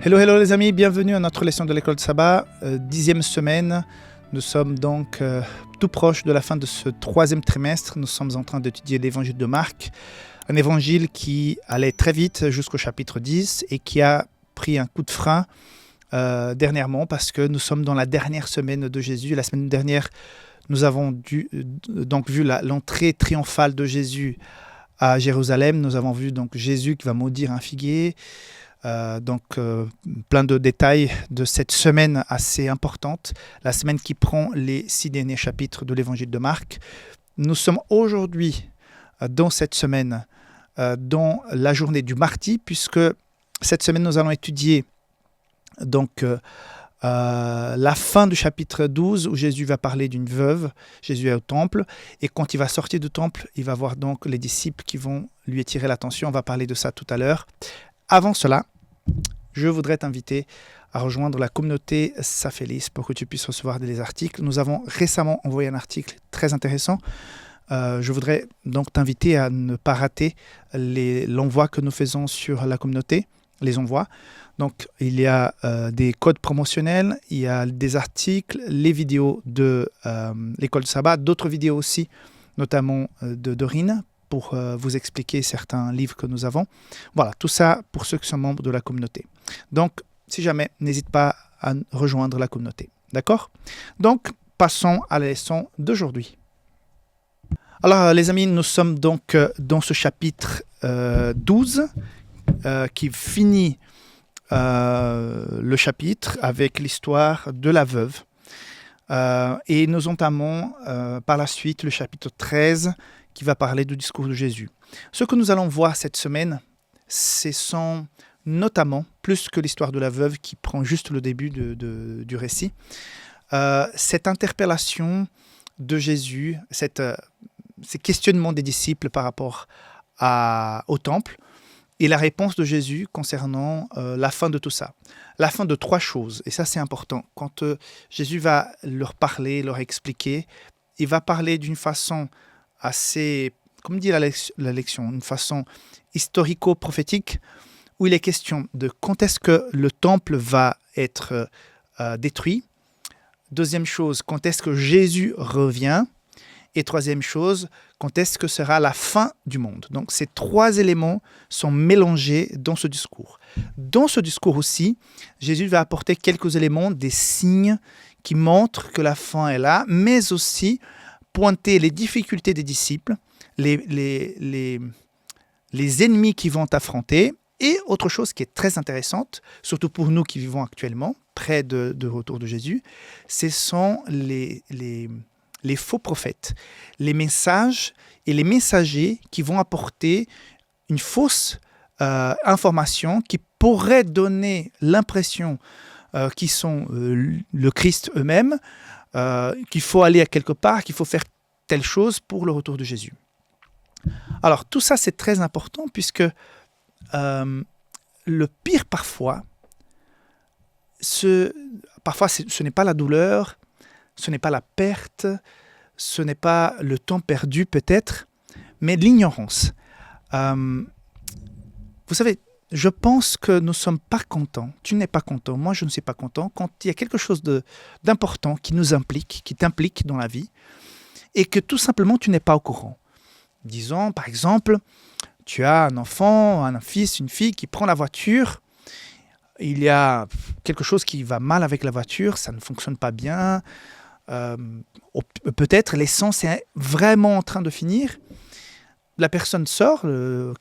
Hello, hello les amis, bienvenue à notre leçon de l'école de sabbat, 10e semaine. Nous sommes donc tout proche de la fin de ce 3e trimestre. Nous sommes en train d'étudier l'évangile de Marc, un évangile qui allait très vite jusqu'au chapitre 10 et qui a pris un coup de frein dernièrement parce que nous sommes dans la dernière semaine de Jésus. La semaine dernière, nous avons donc vu l'entrée triomphale de Jésus à Jérusalem. Nous avons vu donc Jésus qui va maudire un figuier. Plein de détails de cette semaine assez importante, la semaine qui prend les 6 derniers chapitres de l'évangile de Marc. Nous sommes aujourd'hui dans cette semaine, dans la journée du mardi, puisque cette semaine nous allons étudier la fin du chapitre 12 où Jésus va parler d'une veuve. Jésus est au temple et quand il va sortir du temple, il va voir donc les disciples qui vont lui attirer l'attention. On va parler de ça tout à l'heure. Avant cela, je voudrais t'inviter à rejoindre la communauté Saphélis pour que tu puisses recevoir des articles. Nous avons récemment envoyé un article très intéressant. Je voudrais donc t'inviter à ne pas rater l'envoi que nous faisons sur la communauté, les envois. Donc, il y a des codes promotionnels, il y a des articles, les vidéos de l'école de sabbat, d'autres vidéos aussi, notamment de Dorine, pour vous expliquer certains livres que nous avons. Voilà, tout ça pour ceux qui sont membres de la communauté. Donc, si jamais, n'hésite pas à rejoindre la communauté. D'accord ? Donc, passons à la leçon d'aujourd'hui. Alors, les amis, nous sommes donc dans ce chapitre 12 qui finit le chapitre avec l'histoire de la veuve. Et nous entamons par la suite le chapitre 13 qui va parler du discours de Jésus. Ce que nous allons voir cette semaine, ce sont notamment, plus que l'histoire de la veuve qui prend juste le début du récit, cette interpellation de Jésus, ces questionnements des disciples par rapport au temple, et la réponse de Jésus concernant la fin de tout ça. La fin de 3 choses, et ça c'est important. Quand Jésus va leur parler, leur expliquer, il va parler d'une façon assez, comme dit la lection, une façon historico-prophétique, où il est question de quand est-ce que le temple va être détruit. Deuxième chose, quand est-ce que Jésus revient. Et troisième chose, quand est-ce que sera la fin du monde. Donc ces 3 éléments sont mélangés dans ce discours. Dans ce discours aussi, Jésus va apporter quelques éléments, des signes qui montrent que la fin est là, mais aussi pointer les difficultés des disciples, les ennemis qui vont affronter, et autre chose qui est très intéressante, surtout pour nous qui vivons actuellement, près de retour de Jésus, ce sont les faux prophètes, les messages et les messagers qui vont apporter une fausse information qui pourrait donner l'impression qu'ils sont le Christ eux-mêmes, qu'il faut aller à quelque part, qu'il faut faire telle chose pour le retour de Jésus. Alors tout ça c'est très important puisque le pire parfois, ce n'est pas la douleur, ce n'est pas la perte, ce n'est pas le temps perdu peut-être, mais l'ignorance. Vous savez, je pense que nous ne sommes pas contents, tu n'es pas content, moi je ne suis pas content, quand il y a quelque chose d'important qui nous implique, qui t'implique dans la vie, et que tout simplement tu n'es pas au courant. Disons par exemple, tu as un enfant, un fils, une fille qui prend la voiture, il y a quelque chose qui va mal avec la voiture, ça ne fonctionne pas bien, peut-être l'essence est vraiment en train de finir. La personne sort,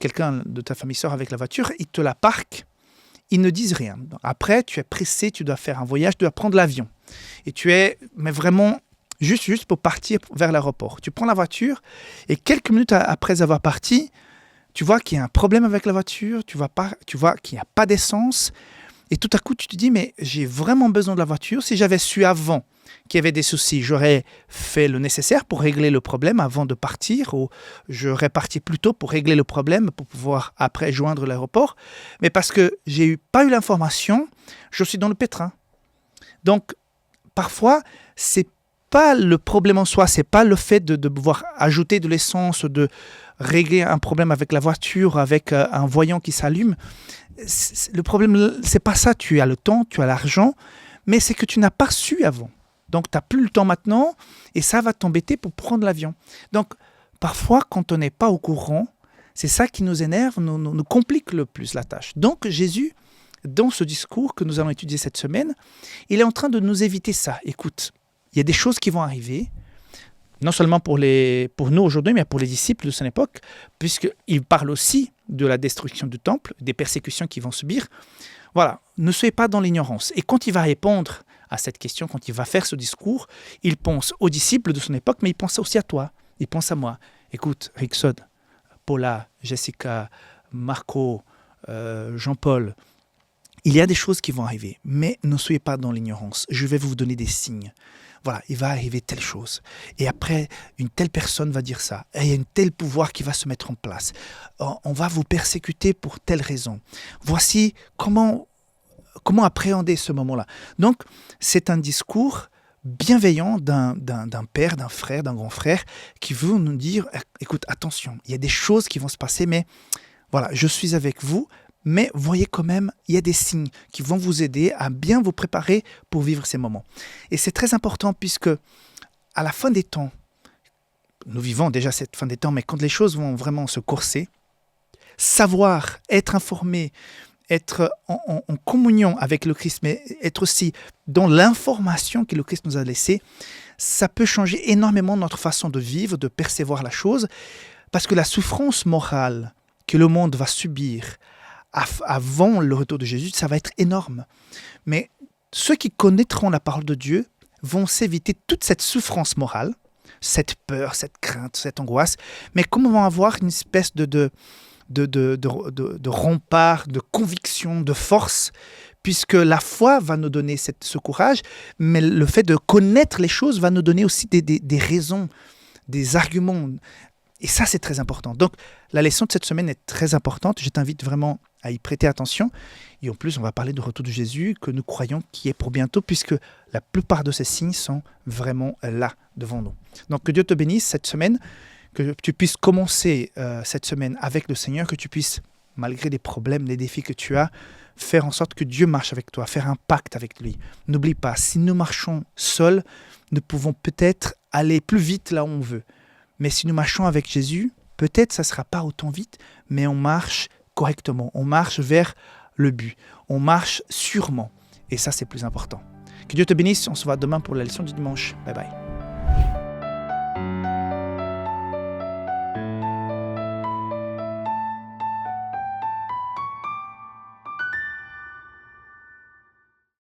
quelqu'un de ta famille sort avec la voiture, il te la parque, ils ne disent rien. Après, tu es pressé, tu dois faire un voyage, tu dois prendre l'avion. Et tu es mais vraiment juste pour partir vers l'aéroport. Tu prends la voiture et quelques minutes après avoir parti, tu vois qu'il y a un problème avec la voiture, tu vois qu'il n'y a pas d'essence. Et tout à coup, tu te dis, mais j'ai vraiment besoin de la voiture. Si j'avais su avant qu'il y avait des soucis, j'aurais fait le nécessaire pour régler le problème avant de partir, ou j'aurais parti plus tôt pour régler le problème, pour pouvoir après joindre l'aéroport. Mais parce que j'ai pas eu l'information, je suis dans le pétrin. Donc, parfois, c'est pas le problème en soi, c'est pas le fait de devoir ajouter de l'essence, de régler un problème avec la voiture, avec un voyant qui s'allume. Le problème, c'est pas ça. Tu as le temps, tu as l'argent, mais c'est que tu n'as pas su avant. Donc, tu n'as plus le temps maintenant et ça va t'embêter pour prendre l'avion. Donc, parfois, quand on n'est pas au courant, c'est ça qui nous énerve, nous complique le plus la tâche. Donc, Jésus, dans ce discours que nous allons étudier cette semaine, il est en train de nous éviter ça. Écoute, il y a des choses qui vont arriver, non seulement pour nous aujourd'hui, mais pour les disciples de son époque, puisqu'il parle aussi de la destruction du temple, des persécutions qu'ils vont subir. Voilà, ne soyez pas dans l'ignorance. Et quand il va répondre à cette question, quand il va faire ce discours, il pense aux disciples de son époque, mais il pense aussi à toi, il pense à moi. Écoute, Rickson, Paula, Jessica, Marco, Jean-Paul, il y a des choses qui vont arriver, mais ne soyez pas dans l'ignorance. Je vais vous donner des signes. Voilà, il va arriver telle chose. Et après, une telle personne va dire ça. Et il y a un tel pouvoir qui va se mettre en place. On va vous persécuter pour telle raison. Voici comment appréhender ce moment-là. Donc, c'est un discours bienveillant d'un père, d'un frère, d'un grand frère qui veut nous dire, écoute, attention, il y a des choses qui vont se passer, mais voilà, je suis avec vous. Mais voyez quand même, il y a des signes qui vont vous aider à bien vous préparer pour vivre ces moments. Et c'est très important puisque à la fin des temps, nous vivons déjà cette fin des temps, mais quand les choses vont vraiment se corser, savoir, être informé, être en communion avec le Christ, mais être aussi dans l'information que le Christ nous a laissée, ça peut changer énormément notre façon de vivre, de percevoir la chose, parce que la souffrance morale que le monde va subir avant le retour de Jésus, ça va être énorme. Mais ceux qui connaîtront la parole de Dieu vont s'éviter toute cette souffrance morale, cette peur, cette crainte, cette angoisse, mais comme vont avoir une espèce de rempart, de conviction, de force, puisque la foi va nous donner ce courage, mais le fait de connaître les choses va nous donner aussi des raisons, des arguments. Et ça, c'est très important. Donc, la leçon de cette semaine est très importante. Je t'invite vraiment à y prêter attention. Et en plus, on va parler du retour de Jésus, que nous croyons qui est pour bientôt, puisque la plupart de ces signes sont vraiment là, devant nous. Donc, que Dieu te bénisse cette semaine, que tu puisses commencer cette semaine avec le Seigneur, que tu puisses, malgré les problèmes, les défis que tu as, faire en sorte que Dieu marche avec toi, faire un pacte avec lui. N'oublie pas, si nous marchons seuls, nous pouvons peut-être aller plus vite là où on veut. Mais si nous marchons avec Jésus, peut-être ça ne sera pas autant vite, mais on marche correctement, on marche vers le but, on marche sûrement. Et ça, c'est plus important. Que Dieu te bénisse, on se voit demain pour la leçon du dimanche. Bye bye.